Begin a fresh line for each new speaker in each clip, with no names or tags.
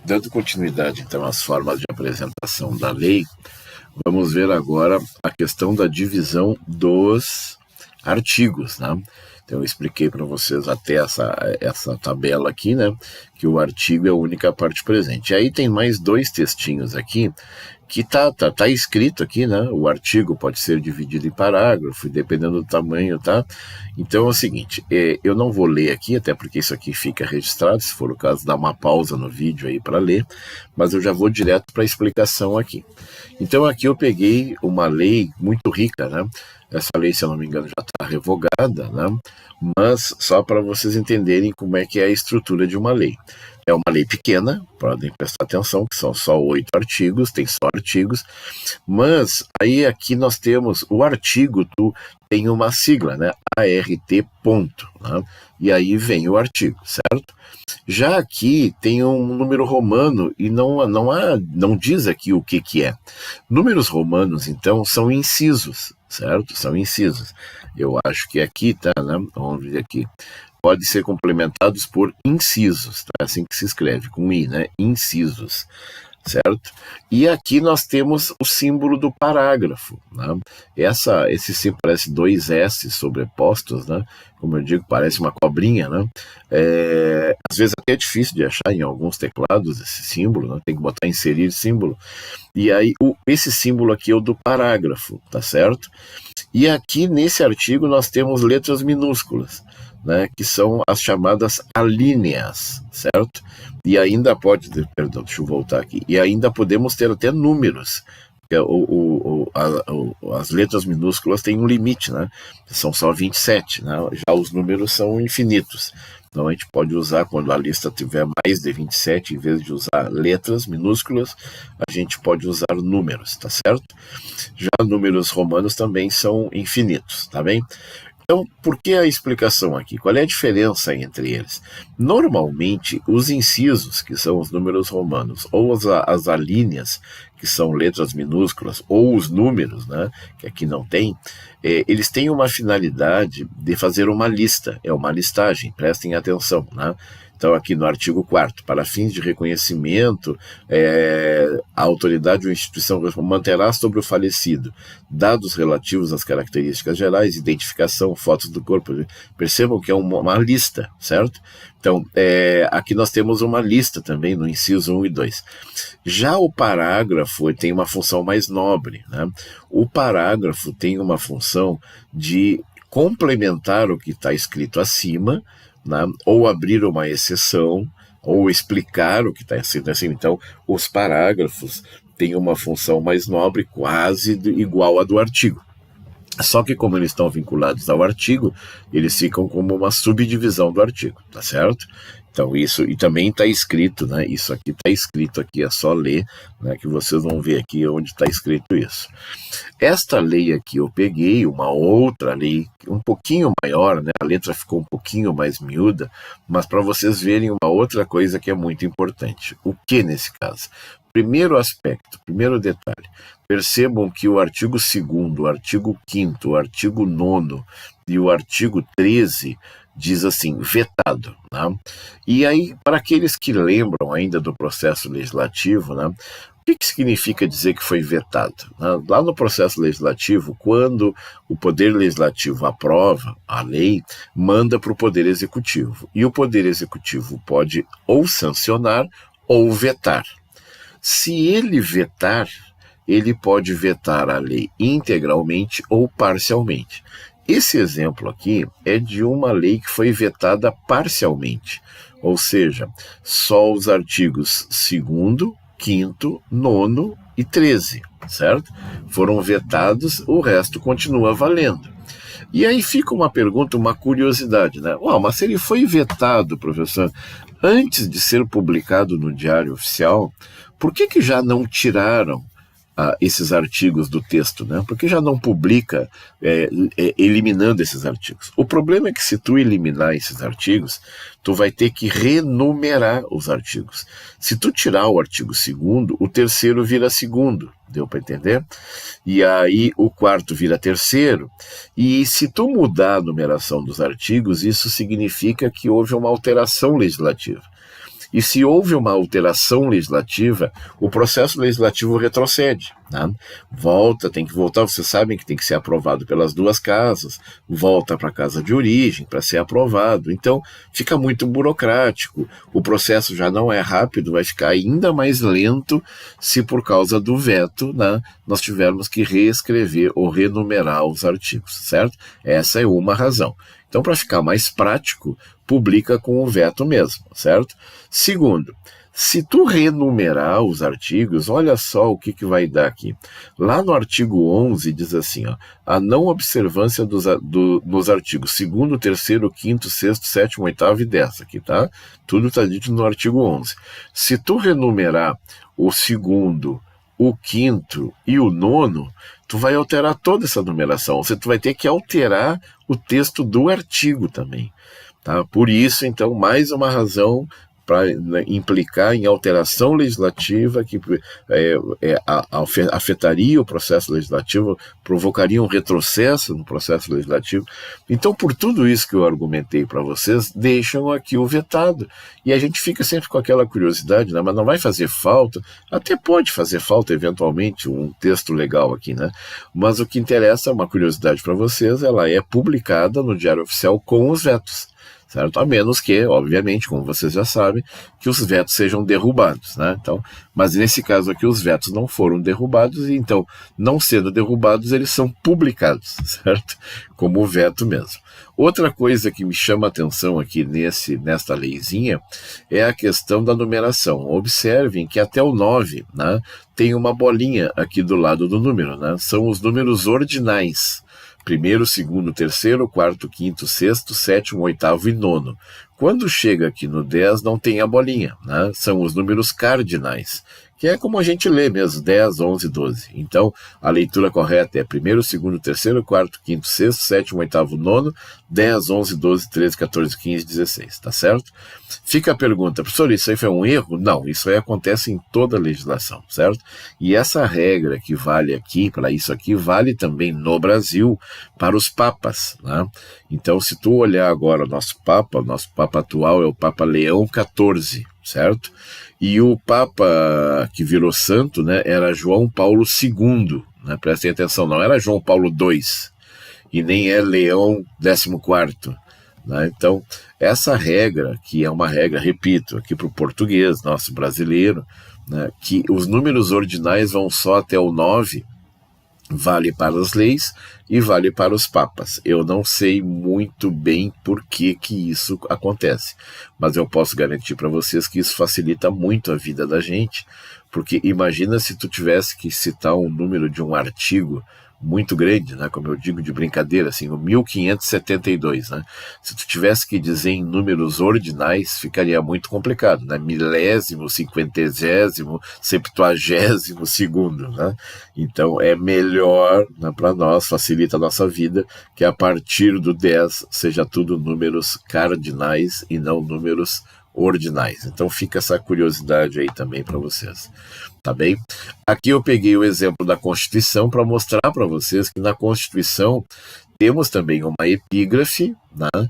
Dando continuidade, então, às formas de apresentação da lei, vamos ver agora a questão da divisão dos artigos, né? Então, eu expliquei para vocês até essa tabela aqui, né? Que o artigo é a única parte presente. E aí tem mais dois textinhos aqui que tá escrito aqui, né? O artigo pode ser dividido em parágrafo, dependendo do tamanho, tá? Então é o seguinte, eu não vou ler aqui, até porque isso aqui fica registrado, se for o caso, dá uma pausa no vídeo aí para ler, mas eu já vou direto para a explicação aqui. Então aqui eu peguei uma lei muito rica, né? Essa lei, se eu não me engano, já está revogada, né? Mas só para vocês entenderem como é que é a estrutura de uma lei. É uma lei pequena, podem prestar atenção, que são só 8 artigos, tem só artigos, mas aí aqui nós temos o artigo, tem uma sigla, né? ART ponto, né? E aí vem o artigo, certo? Já aqui tem um número romano e não diz aqui o que é. Números romanos, então, são incisos, certo? São incisos. Eu acho que aqui, tá, né? Vamos ver aqui. Pode ser complementados por incisos, tá? Assim que se escreve, com I, né? Incisos, certo? E aqui nós temos o símbolo do parágrafo, né? Esse símbolo parece dois S sobrepostos, né? Como eu digo, parece uma cobrinha, né? Às vezes até é difícil de achar em alguns teclados esse símbolo, né? Tem que botar inserir símbolo. E aí esse símbolo aqui é o do parágrafo, tá certo? E aqui nesse artigo nós temos letras minúsculas, né, que são as chamadas alíneas, certo? E ainda perdão, deixa eu voltar aqui, e ainda podemos ter até números, porque as letras minúsculas têm um limite, né? São só 27, né? Já os números são infinitos. Então a gente pode usar, quando a lista tiver mais de 27, em vez de usar letras minúsculas, a gente pode usar números, tá certo? Já números romanos também são infinitos, tá bem? Então, por que a explicação aqui? Qual é a diferença entre eles? Normalmente, os incisos, que são os números romanos, ou as alíneas, que são letras minúsculas, ou os números, né, que aqui não tem, eles têm uma finalidade de fazer uma lista, é uma listagem, prestem atenção, né? Então, aqui no artigo 4º, para fins de reconhecimento, a autoridade ou instituição manterá sobre o falecido dados relativos às características gerais, identificação, fotos do corpo. Percebam que é uma lista, certo? Então, aqui nós temos uma lista também no inciso 1 e 2. Já o parágrafo tem uma função mais nobre, né? O parágrafo tem uma função de complementar o que está escrito acima, né? Ou abrir uma exceção, ou explicar o que está escrito acima. Então, os parágrafos têm uma função mais nobre, quase igual à do artigo. Só que, como eles estão vinculados ao artigo, eles ficam como uma subdivisão do artigo, tá certo? Então, isso, e também está escrito, né? Isso aqui está escrito aqui, é só ler, né? Que vocês vão ver aqui onde está escrito isso. Esta lei aqui eu peguei, uma outra lei, um pouquinho maior, né? A letra ficou um pouquinho mais miúda, mas para vocês verem uma outra coisa que é muito importante. O que nesse caso? Primeiro aspecto, primeiro detalhe. Percebam que o artigo 2º, o artigo 5º, o artigo 9º e o artigo 13 diz assim, vetado, né? E aí, para aqueles que lembram ainda do processo legislativo, né, o que significa dizer que foi vetado? Lá no processo legislativo, quando o Poder Legislativo aprova a lei, manda para o Poder Executivo. E o Poder Executivo pode ou sancionar ou vetar. Se ele vetar, ele pode vetar a lei integralmente ou parcialmente. Esse exemplo aqui é de uma lei que foi vetada parcialmente, ou seja, só os artigos 2º, 5º, 9º e 13, certo? Foram vetados, o resto continua valendo. E aí fica uma pergunta, uma curiosidade, né? Mas se ele foi vetado, professor, antes de ser publicado no Diário Oficial, por que já não tiraram esses artigos do texto, né? Porque já não publica eliminando esses artigos. O problema é que se tu eliminar esses artigos, tu vai ter que renumerar os artigos. Se tu tirar o artigo 2º, o 3º vira 2º, deu para entender? E aí o 4º vira 3º, e se tu mudar a numeração dos artigos, isso significa que houve uma alteração legislativa. E se houve uma alteração legislativa, o processo legislativo retrocede, né? Tem que voltar, vocês sabem que tem que ser aprovado pelas duas casas, volta para a casa de origem para ser aprovado. Então, fica muito burocrático, o processo já não é rápido, vai ficar ainda mais lento se por causa do veto, né, nós tivermos que reescrever ou renumerar os artigos, certo? Essa é uma razão. Então, para ficar mais prático, publica com o veto mesmo, certo? Segundo, se tu renumerar os artigos, olha só o que vai dar aqui. Lá no artigo 11 diz assim, ó, a não observância nos artigos 2º, 3º, 5º, 6º, 7º, 8º e 10, aqui, tá? Tudo está dito no artigo 11. Se tu renumerar o 2º, o 5º e o 9º, tu vai alterar toda essa numeração. Tu vai ter que alterar o texto do artigo também, tá? Por isso, então, mais uma razão para implicar em alteração legislativa que afetaria o processo legislativo, provocaria um retrocesso no processo legislativo. Então, por tudo isso que eu argumentei para vocês, deixam aqui o vetado. E a gente fica sempre com aquela curiosidade, né? Mas não vai fazer falta? Até pode fazer falta, eventualmente, um texto legal aqui, né? Mas o que interessa, uma curiosidade para vocês, ela é publicada no Diário Oficial com os vetos, certo? A menos que, obviamente, como vocês já sabem, que os vetos sejam derrubados, né? Então, mas nesse caso aqui os vetos não foram derrubados e então, não sendo derrubados, eles são publicados, certo? Como veto mesmo. Outra coisa que me chama a atenção aqui nesta leizinha é a questão da numeração. Observem que até o 9, né, tem uma bolinha aqui do lado do número, né? São os números ordinais. 1º, 2º, 3º, 4º, 5º, 6º, 7º, 8º e 9º. Quando chega aqui no 10, não tem a bolinha, né? São os números cardinais, que é como a gente lê mesmo, 10, 11, 12. Então, a leitura correta é 1º, 2º, 3º, 4º, 5º, 6º, 7º, 8º, 9º, 10, 11, 12, 13, 14, 15, 16, tá certo? Fica a pergunta, professor, isso aí foi um erro? Não, isso aí acontece em toda a legislação, certo? E essa regra que vale aqui, para isso aqui, vale também no Brasil para os papas, né? Então, se tu olhar agora o nosso Papa atual é o Papa Leão XIV, certo? E o Papa que virou santo, né, era João Paulo II, né? Prestem atenção, não era João Paulo II, e nem é Leão XIV, né? Então, essa regra, que é uma regra, repito, aqui para o português, nosso brasileiro, né, que os números ordinais vão só até o 9, vale para as leis e vale para os papas. Eu não sei muito bem por que isso acontece, mas eu posso garantir para vocês que isso facilita muito a vida da gente, porque imagina se tu tivesse que citar um número de um artigo muito grande, né, como eu digo de brincadeira, assim, o 1572, né? Se tu tivesse que dizer em números ordinais, ficaria muito complicado, né? Milésimo, cinquentésimo, septuagésimo segundo, né? Então é melhor, né, para nós, facilita a nossa vida, que a partir do 10 seja tudo números cardinais e não números ordinais. Então fica essa curiosidade aí também para vocês, tá bem? Aqui eu peguei o exemplo da Constituição para mostrar para vocês que na Constituição temos também uma epígrafe, né?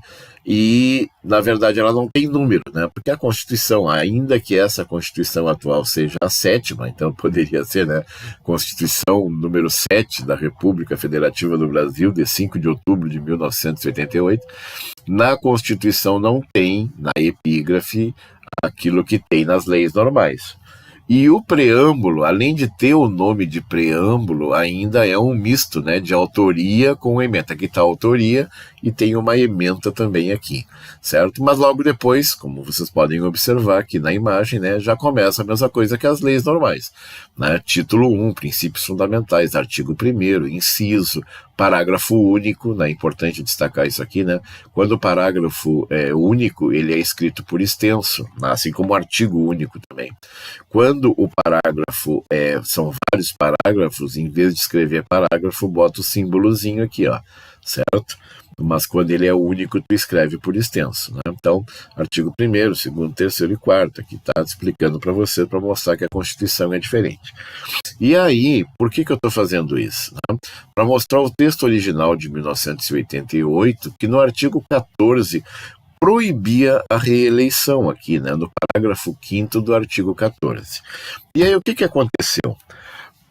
E, na verdade, ela não tem número, né? Porque a Constituição, ainda que essa Constituição atual seja a 7ª, então poderia ser, né, Constituição número 7 da República Federativa do Brasil, de 5 de outubro de 1988, na Constituição não tem, na epígrafe, aquilo que tem nas leis normais. E o preâmbulo, além de ter o nome de preâmbulo, ainda é um misto, né, de autoria com ementa. Aqui está a autoria e tem uma ementa também aqui, certo? Mas logo depois, como vocês podem observar aqui na imagem, né, já começa a mesma coisa que as leis normais, né? Título 1, princípios fundamentais, artigo 1º, inciso, parágrafo único, né? É importante destacar isso aqui, né? Quando o parágrafo é único, ele é escrito por extenso, né? Assim como o artigo único também. Quando o parágrafo são vários parágrafos, em vez de escrever parágrafo, bota o símbolozinho aqui, ó, certo? Mas quando ele é único, tu escreve por extenso, né? Então, artigo 1º, 2º, 3º e 4º, aqui está explicando para você, para mostrar que a Constituição é diferente. E aí, por que eu estou fazendo isso? Né? Para mostrar o texto original de 1988, que no artigo 14 proibia a reeleição aqui, né, no parágrafo 5º do artigo 14. E aí o que aconteceu?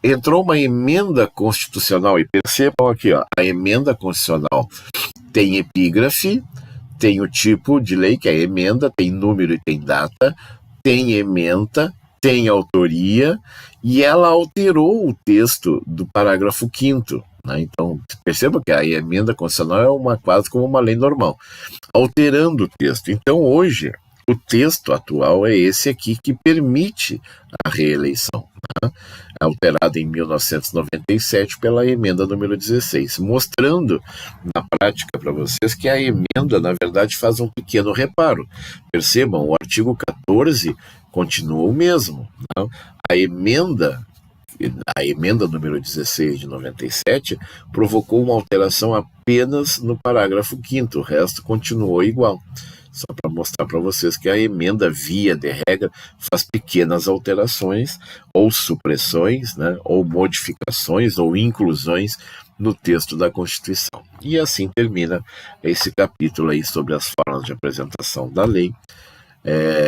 Entrou uma emenda constitucional, e percebam aqui, ó, a emenda constitucional tem epígrafe, tem o tipo de lei, que é a emenda, tem número e tem data, tem ementa, tem autoria, e ela alterou o texto do parágrafo 5º. Né? Então, perceba que a emenda constitucional é quase como uma lei normal, alterando o texto. Então, hoje, o texto atual é esse aqui que permite a reeleição, né? Alterado em 1997 pela emenda número 16, mostrando na prática para vocês que a emenda, na verdade, faz um pequeno reparo. Percebam, o artigo 14 continua o mesmo. Né? A emenda número 16 de 97 provocou uma alteração apenas no parágrafo 5º, o resto continuou igual. Só para mostrar para vocês que a emenda, via de regra, faz pequenas alterações ou supressões, né, ou modificações ou inclusões no texto da Constituição. E assim termina esse capítulo aí sobre as formas de apresentação da lei.